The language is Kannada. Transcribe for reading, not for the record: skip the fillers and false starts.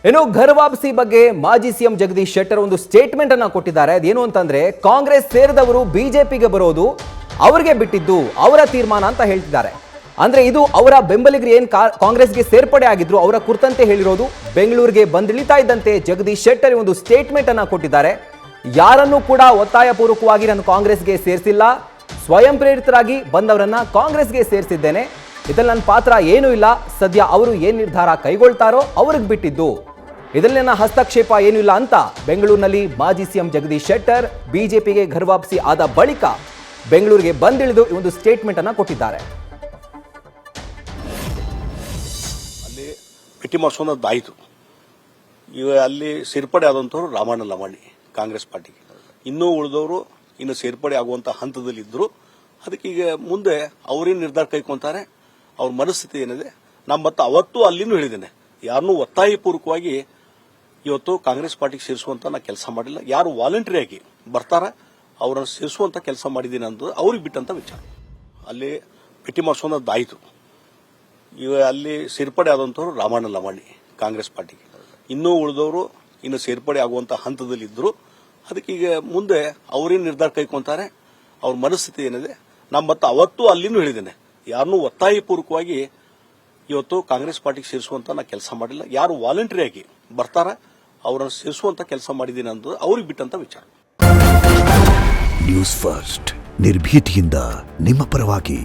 ಇನ್ನು ಘರ್ ವಾಪಸಿ ಬಗ್ಗೆ ಮಾಜಿ ಸಿಎಂ ಜಗದೀಶ್ ಶೆಟ್ಟರ್ ಒಂದು ಸ್ಟೇಟ್ಮೆಂಟ್ ಅನ್ನ ಕೊಟ್ಟಿದ್ದಾರೆ. ಅದೇನು ಅಂತಂದ್ರೆ ಕಾಂಗ್ರೆಸ್ ಸೇರಿದವರು ಬಿಜೆಪಿಗೆ ಬರೋದು ಅವರಿಗೆ ಬಿಟ್ಟಿದ್ದು, ಅವರ ತೀರ್ಮಾನ ಅಂತ ಹೇಳ್ತಿದ್ದಾರೆ. ಅಂದ್ರೆ ಇದು ಅವರ ಬೆಂಬಲಿಗರು ಏನ್ ಕಾಂಗ್ರೆಸ್ಗೆ ಸೇರ್ಪಡೆ ಆಗಿದ್ರು ಅವರ ಕುರಿತಂತೆ ಹೇಳಿರೋದು. ಬೆಂಗಳೂರಿಗೆ ಬಂದಿಳಿತಾ ಇದ್ದಂತೆ ಜಗದೀಶ್ ಶೆಟ್ಟರ್ ಒಂದು ಸ್ಟೇಟ್ಮೆಂಟ್ ಅನ್ನ ಕೊಟ್ಟಿದ್ದಾರೆ. ಯಾರನ್ನೂ ಕೂಡ ಒತ್ತಾಯಪೂರ್ವಕವಾಗಿ ನಾನು ಕಾಂಗ್ರೆಸ್ಗೆ ಸೇರಿಸಿಲ್ಲ, ಸ್ವಯಂ ಪ್ರೇರಿತರಾಗಿ ಬಂದವರನ್ನ ಕಾಂಗ್ರೆಸ್ಗೆ ಸೇರಿಸಿದ್ದೇನೆ. ಇದರಲ್ಲಿ ನನ್ನ ಪಾತ್ರ ಏನೂ ಇಲ್ಲ. ಸದ್ಯ ಅವರು ಏನ್ ನಿರ್ಧಾರ ಕೈಗೊಳ್ತಾರೋ ಅವ್ರಿಗೆ ಬಿಟ್ಟಿದ್ದು, ಇದರಲ್ಲಿ ನನ್ನ ಹಸ್ತಕ್ಷೇಪ ಏನೂ ಇಲ್ಲ ಅಂತ ಬೆಂಗಳೂರಿನಲ್ಲಿ ಮಾಜಿ ಸಿಎಂ ಜಗದೀಶ್ ಶೆಟ್ಟರ್ ಬಿಜೆಪಿಗೆ ಘರ್ ವಾಪಸಿ ಆದ ಬಳಿಕ ಬೆಂಗಳೂರಿಗೆ ಬಂದಿಳಿದು ಒಂದು ಸ್ಟೇಟ್ಮೆಂಟ್ ಅನ್ನ ಕೊಟ್ಟಿದ್ದಾರೆ. ಅಲ್ಲಿ ಭೇಟಿ ಮಾಡಿಸೋದಾಯಿತು. ಈಗ ಅಲ್ಲಿ ಸೇರ್ಪಡೆ ಆದಂಥವ್ರು ರಾಮಣ್ಣ ಲಮಾಣಿ ಕಾಂಗ್ರೆಸ್ ಪಾರ್ಟಿಗೆ, ಇನ್ನೂ ಉಳಿದವರು ಇನ್ನು ಸೇರ್ಪಡೆ ಆಗುವಂತ ಹಂತದಲ್ಲಿದ್ದರು. ಅದಕ್ಕೆ ಈಗ ಮುಂದೆ ಅವರೇನು ನಿರ್ಧಾರ ಕೈಕೊಂತಾರೆ, ಅವ್ರ ಮನಸ್ಥಿತಿ ಏನಿದೆ, ನಮ್ಮ ಮತ್ತೆ ಅವತ್ತು ಅಲ್ಲಿನೂ ಹೇಳಿದ್ದೇನೆ, ಯಾರನ್ನೂ ಒತ್ತಾಯಪೂರ್ವಕವಾಗಿ ಇವತ್ತು ಕಾಂಗ್ರೆಸ್ ಪಾರ್ಟಿಗೆ ಸೇರಿಸುವಂತ ನಾ ಕೆಲಸ ಮಾಡಿಲ್ಲ. ಯಾರು ವಾಲಂಟರಿಯಾಗಿ ಬರ್ತಾರ ಅವರನ್ನು ಸೇರಿಸುವಂತ ಕೆಲಸ ಮಾಡಿದ್ದೀನಿ ಅಂತ ಅವ್ರಿಗೆ ಬಿಟ್ಟಂತ ವಿಚಾರ. ಅಲ್ಲಿ ಭೇಟಿ ಮಾಡಿಸೋದಾಯಿತು. ಈಗ ಅಲ್ಲಿ ಸೇರ್ಪಡೆ ಆದಂಥವ್ರು ರಾಮಣ್ಣ ಲಮಾಣಿ ಕಾಂಗ್ರೆಸ್ ಪಾರ್ಟಿಗೆ, ಇನ್ನೂ ಉಳಿದವರು ಇನ್ನು ಸೇರ್ಪಡೆ ಆಗುವಂತ ಹಂತದಲ್ಲಿದ್ದರು. ಅದಕ್ಕೆ ಈಗ ಮುಂದೆ ಅವರೇನು ನಿರ್ಧಾರ ಕೈಕೊಂತಾರೆ, ಅವ್ರ ಮನಸ್ಥಿತಿ ಏನಿದೆ, ನಮ್ಮ ಮತ್ತೆ ಅವತ್ತು ಅಲ್ಲಿನೂ ಹೇಳಿದ್ದೇನೆ, ಯಾರನ್ನೂ ಒತ್ತಾಯಪೂರ್ವಕವಾಗಿ ಇವತ್ತು ಕಾಂಗ್ರೆಸ್ ಪಾರ್ಟಿಗೆ ಸೇರಿಸುವಂತ ನಾ ಕೆಲಸ ಮಾಡಿಲ್ಲ. ಯಾರು ವಾಲಂಟರಿಯಾಗಿ ಬರ್ತಾರ ಅವರನ್ನು ಸೇರಿಸುವಂತ ಕೆಲಸ ಮಾಡಿದ್ದೀನಿ ಅಂತ ಅವ್ರಿಗೆ ಬಿಟ್ಟಂತ ವಿಚಾರ. ನ್ಯೂಸ್ ಫಸ್ಟ್ ನಿರ್ಭೀತಿಯಿಂದ ನಿಮ್ಮ ಪರವಾಗಿ.